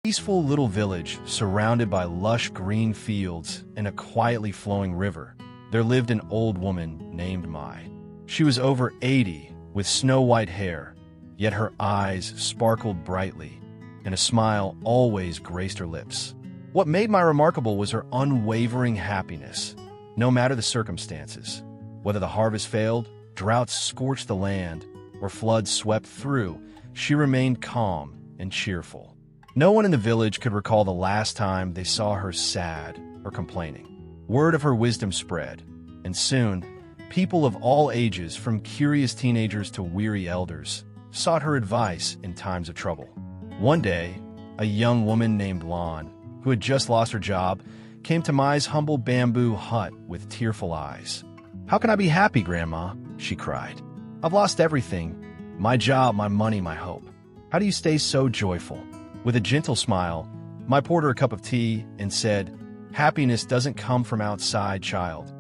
peaceful little village surrounded by lush green fields and a quietly flowing river, there lived an old woman named Mai. She was over 80, with snow-white hair, yet her eyes sparkled brightly, and a smile always graced her lips. What made Mai remarkable was her unwavering happiness, no matter the circumstances. Whether the harvest failed, droughts scorched the land, or floods swept through, she remained calm and cheerful. No one in the village could recall the last time they saw her sad or complaining. Word of her wisdom spread, and soon, people of all ages, from curious teenagers to weary elders, sought her advice in times of trouble. One day, a young woman named Lan, who had just lost her job, came to Mai's humble bamboo hut with tearful eyes. "How can I be happy, Grandma?" she cried. "I've lost everything, my job, my money, my hope. How do you stay so joyful?" With a gentle smile, Mai poured her a cup of tea and said, "Happiness doesn't come from outside, child,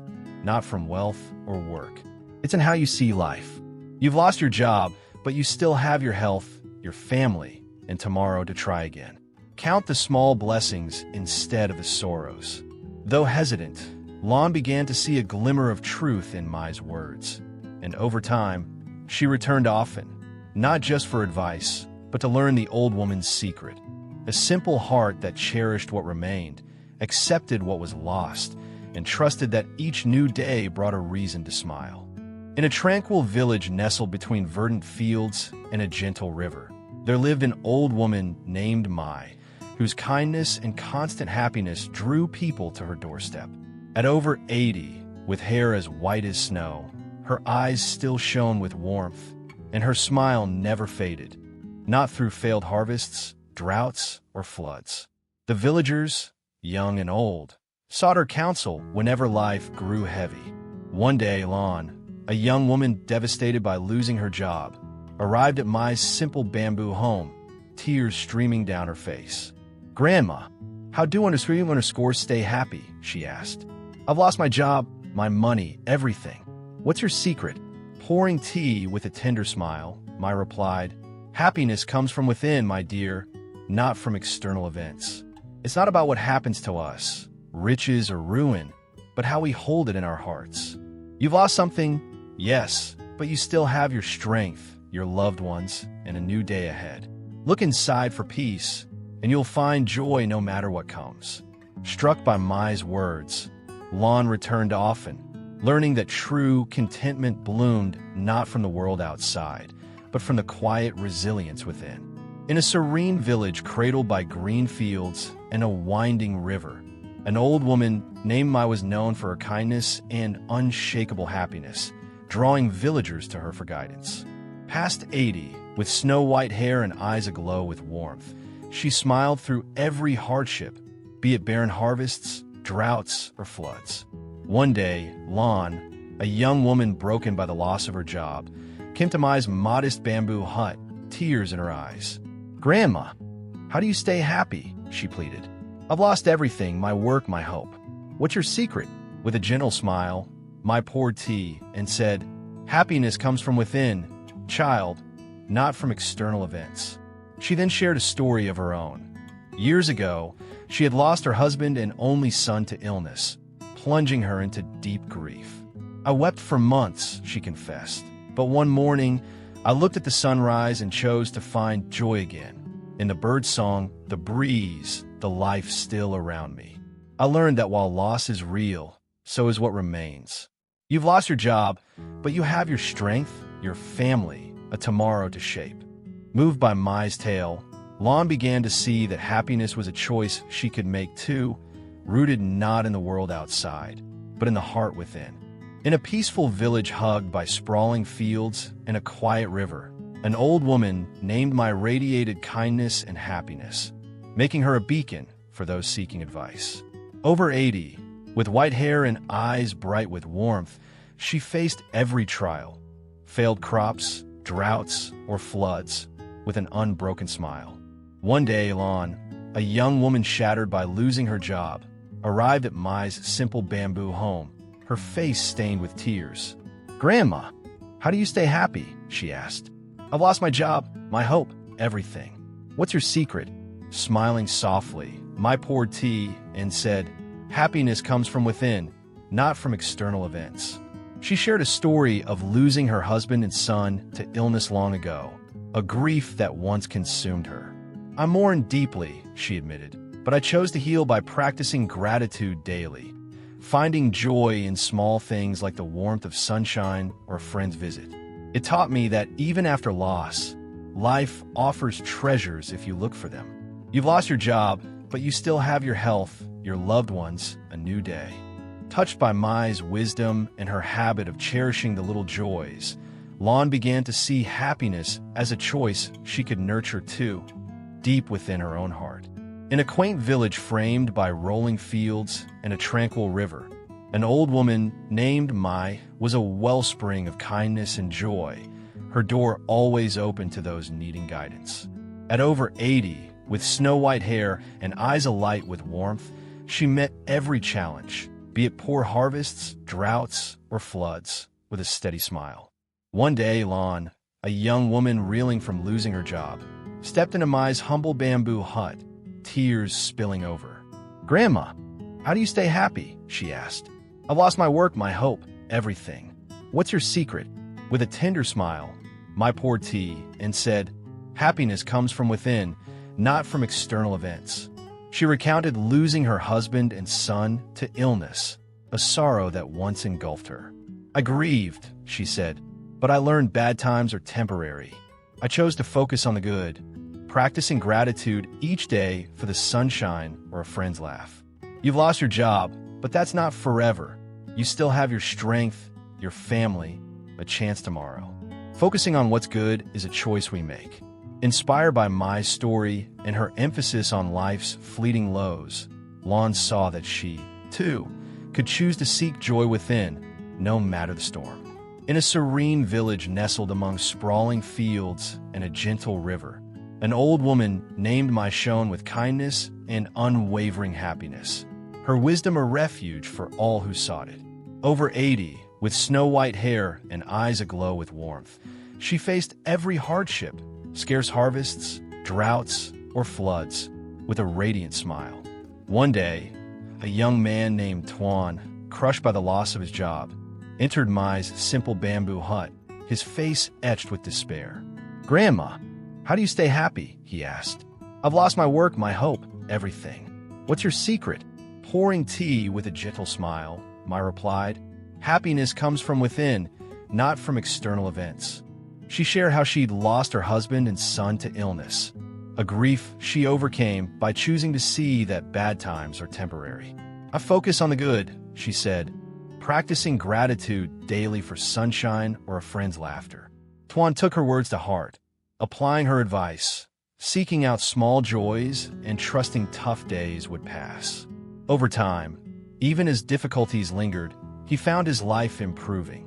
not from wealth or work. It's in how you see life. You've lost your job, but you still have your health, your family, and tomorrow to try again. Count the small blessings instead of the sorrows." Though hesitant, Lan began to see a glimmer of truth in Mai's words, and over time, she returned often, not just for advice, but to learn the old woman's secret. A simple heart that cherished what remained, accepted what was lost, and trusted that each new day brought a reason to smile. In a tranquil village nestled between verdant fields and a gentle river, there lived an old woman named Mai, whose kindness and constant happiness drew people to her doorstep. At over 80, with hair as white as snow, her eyes still shone with warmth, and her smile never faded, not through failed harvests, droughts, or floods. The villagers, young and old, sought her counsel whenever life grew heavy. One day, Lan, a young woman devastated by losing her job, arrived at Mai's simple bamboo home, tears streaming down her face. "Grandma, how do _ stay happy?" she asked. "I've lost my job, my money, everything. What's your secret?" Pouring tea with a tender smile, Mai replied, "Happiness comes from within, my dear, not from external events. It's not about what happens to us, riches or ruin, but how we hold it in our hearts. You've lost something, yes, but you still have your strength, your loved ones, and a new day ahead. Look inside for peace, and you'll find joy no matter what comes." Struck by Mai's words, Lan returned often, learning that true contentment bloomed not from the world outside, but from the quiet resilience within. In a serene village cradled by green fields and a winding river, an old woman named Mai was known for her kindness and unshakable happiness, drawing villagers to her for guidance. Past 80, with snow-white hair and eyes aglow with warmth, she smiled through every hardship, be it barren harvests, droughts, or floods. One day, Lan, a young woman broken by the loss of her job, came to Mai's modest bamboo hut, tears in her eyes. "Grandma, how do you stay happy?" she pleaded. "I've lost everything, my work, my hope. What's your secret?" With a gentle smile, Mai poured tea and said, "Happiness comes from within, child, not from external events." She then shared a story of her own. Years ago, she had lost her husband and only son to illness, plunging her into deep grief. "I wept for months," she confessed, "but one morning, I looked at the sunrise and chose to find joy again. In the bird song, the breeze, the life still around me. I learned that while loss is real, so is what remains. You've lost your job, but you have your strength, your family, a tomorrow to shape." Moved by Mai's tale, Lan began to see that happiness was a choice she could make too, rooted not in the world outside, but in the heart within. In a peaceful village hugged by sprawling fields and a quiet river, an old woman named Mai radiated kindness and happiness, making her a beacon for those seeking advice. Over 80, with white hair and eyes bright with warmth, she faced every trial, failed crops, droughts, or floods, with an unbroken smile. One day, Lan, a young woman shattered by losing her job, arrived at Mai's simple bamboo home, her face stained with tears. "Grandma, how do you stay happy?" she asked. "I've lost my job, my hope, everything. What's your secret?" smiling softly, "My poor T," and said, "Happiness comes from within, not from external events." She shared a story of losing her husband and son to illness long ago, a grief that once consumed her. "I mourned deeply," she admitted, "but I chose to heal by practicing gratitude daily, finding joy in small things like the warmth of sunshine or a friend's visit. It taught me that even after loss, life offers treasures if you look for them. You've lost your job, but you still have your health, your loved ones, a new day." Touched by Mai's wisdom and her habit of cherishing the little joys, Lon began to see happiness as a choice she could nurture too, deep within her own heart. In a quaint village framed by rolling fields and a tranquil river, an old woman named Mai was a wellspring of kindness and joy, her door always open to those needing guidance. At over 80, with snow-white hair and eyes alight with warmth, she met every challenge, be it poor harvests, droughts, or floods, with a steady smile. One day, Lon, a young woman reeling from losing her job, stepped into Mai's humble bamboo hut, tears spilling over. "Grandma, how do you stay happy?" she asked. "I've lost my work, my hope, everything. What's your secret?" With a tender smile, "My poor T," and said, "Happiness comes from within, not from external events." She recounted losing her husband and son to illness, a sorrow that once engulfed her. "I grieved," she said, "but I learned bad times are temporary. I chose to focus on the good, practicing gratitude each day for the sunshine or a friend's laugh. You've lost your job, but that's not forever. You still have your strength, your family, a chance tomorrow." Focusing on what's good is a choice we make. Inspired by Mai's story and her emphasis on life's fleeting lows, Lon saw that she, too, could choose to seek joy within, no matter the storm. In a serene village nestled among sprawling fields and a gentle river, an old woman named Mai shone with kindness and unwavering happiness, her wisdom a refuge for all who sought it. Over 80, with snow-white hair and eyes aglow with warmth, she faced every hardship, scarce harvests, droughts, or floods, with a radiant smile. One day, a young man named Tuan, crushed by the loss of his job, entered Mai's simple bamboo hut, his face etched with despair. "Grandma, how do you stay happy?" he asked. "I've lost my work, my hope, everything. What's your secret?" Pouring tea with a gentle smile, Mai replied, "Happiness comes from within, not from external events." She shared how she'd lost her husband and son to illness, a grief she overcame by choosing to see that bad times are temporary. "I focus on the good," she said, practicing gratitude daily for sunshine or a friend's laughter. Tuan took her words to heart, applying her advice, seeking out small joys and trusting tough days would pass. Over time, even as difficulties lingered, he found his life improving.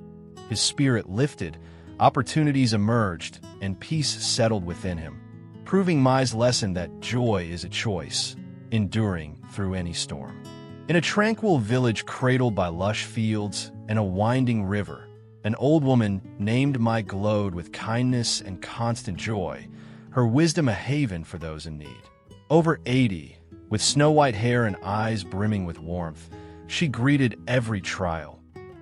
His spirit lifted, opportunities emerged, and peace settled within him, proving Mai's lesson that joy is a choice, enduring through any storm. In a tranquil village cradled by lush fields and a winding river, an old woman named Mai glowed with kindness and constant joy, her wisdom a haven for those in need. Over 80, with snow-white hair and eyes brimming with warmth, she greeted every trial,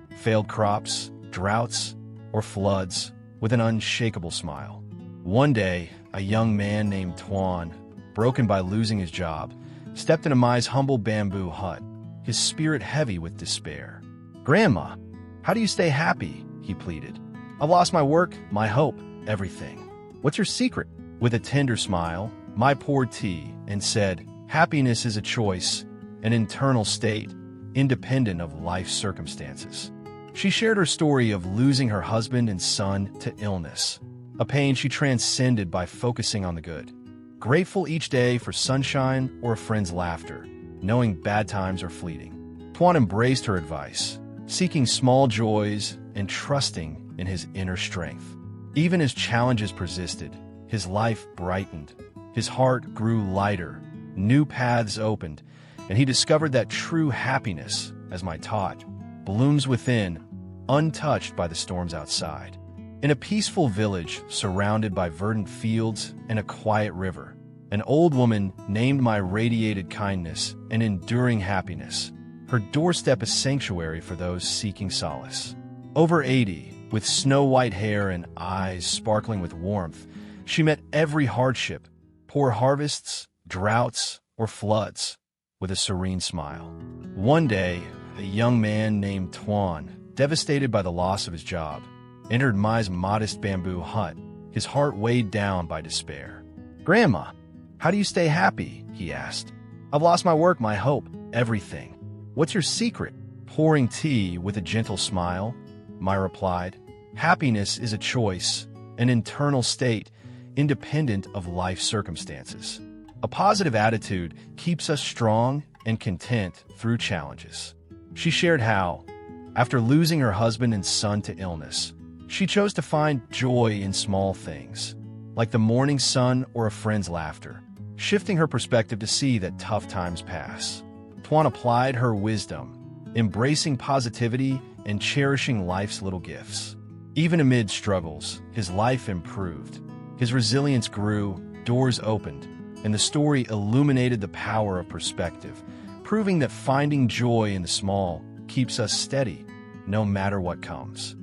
failed crops, droughts, or floods, with an unshakable smile. One day, a young man named Tuan, broken by losing his job, stepped into Mai's humble bamboo hut, his spirit heavy with despair. "Grandma, how do you stay happy?" he pleaded. "I've lost my work, my hope, everything. What's your secret?" With a tender smile, Mai poured tea and said, "Happiness is a choice, an internal state, independent of life's circumstances." She shared her story of losing her husband and son to illness, a pain she transcended by focusing on the good. Grateful each day for sunshine or a friend's laughter, knowing bad times are fleeting. Tuan embraced her advice, seeking small joys and trusting in his inner strength. Even as challenges persisted, his life brightened, his heart grew lighter, new paths opened, and he discovered that true happiness, as Mai taught, blooms within, untouched by the storms outside. In a peaceful village surrounded by verdant fields and a quiet river, An old woman named my radiated kindness and enduring happiness. Her doorstep a sanctuary for those seeking solace. Over 80, with snow-white hair and eyes sparkling with warmth, she met every hardship, poor harvests, droughts, or floods, with a serene smile. One day, a young man named Tuan, devastated by the loss of his job, entered Mai's modest bamboo hut, his heart weighed down by despair. "Grandma, how do you stay happy?" he asked. "I've lost my work, my hope, everything. What's your secret?" Pouring tea with a gentle smile, Mai replied, "Happiness is a choice, an internal state, independent of life circumstances. A positive attitude keeps us strong and content through challenges." She shared how, after losing her husband and son to illness, she chose to find joy in small things, like the morning sun or a friend's laughter, shifting her perspective to see that tough times pass. Tuan applied her wisdom, embracing positivity and cherishing life's little gifts. Even amid struggles, his life improved. His resilience grew, doors opened, and the story illuminated the power of perspective, proving that finding joy in the small keeps us steady, no matter what comes.